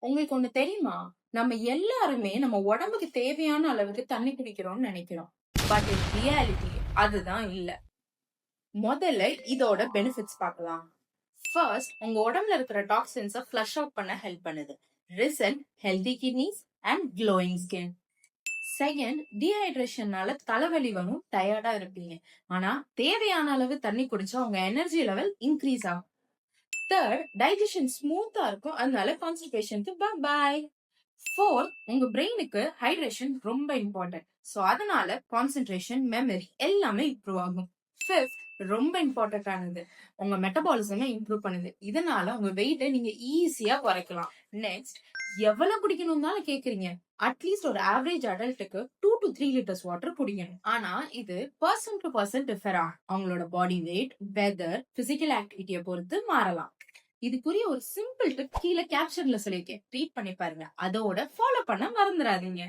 உங்களுக்கு ஒண்ணு தெரியுமா? நம்ம எல்லாருமே நம்ம உடம்புக்கு தேவையான அளவுக்கு தண்ணி குடிக்கிறோம்னு நினைக்கிறோம். பட் இன் ரியாலிட்டி அதுதான் இல்ல. முதல்ல இதோட பெனிஃபிட்ஸ் பார்க்கலாம். ஃபர்ஸ்ட், உங்க உடம்புல இருக்கிற டாக்ஸின்ஸை ஃப்ளஷ் அவுட் பண்ண ஹெல்ப் பண்ணுது. Result healthy kidneys and glowing skin. Second, டீஹைட்ரேஷனால தலைவலி வரும், டயர்டா இருப்பீங்க. ஆனா தேவையான அளவு தண்ணி குடிச்சா உங்க எனர்ஜி லெவல் இன்க்ரீஸ் ஆகும். தேர்ட், டைஜஷன் ஸ்மூத்தா இருக்கும், அதனால கான்ஸ்டிபேஷனுக்கு பாய். ஃபோர்த், உங்க பிரெயினுக்கு ஹைட்ரேஷன் ரொம்ப இம்பார்ட்டன்ட். சோ அதனால கான்சென்ட்ரேஷன், மெமரி எல்லாமே இம்ப்ரூவ் ஆகும். ஃபிஃப்த், ரொம்ப இம்பார்ட்டன்டானது, உங்க மெட்டபாலிசமை இம்ப்ரூவ் பண்ணுது. இதனால உங்க வெயிட்டை நீங்க ஈஸியா குறைக்கலாம். நெக்ஸ்ட், எவ்வளவு குடிக்கணும் தான் கேக்குறீங்க? அட்லீஸ்ட் ஒரு ஆவரேஜ் அடல்ட்டுக்கு 2 to 3 லிட்டர்ஸ் வாட்டர் குடிக்கணும். ஆனா இது பர்சன் டு பர்சன் டிஃபர் ஆகும். அவங்களோட பாடி வெயிட், வெதர், பிசிக்கல் ஆக்டிவிட்டியை பொறுத்து மாறலாம். இதுக்குரிய ஒரு சிம்பிள் டிப் கீழே கேப்ஷன்ல சொல்லியிருக்கேன், ட்ரீட் பண்ணி பாருங்க. அதோட ஃபாலோ பண்ண மறந்துடாதீங்க.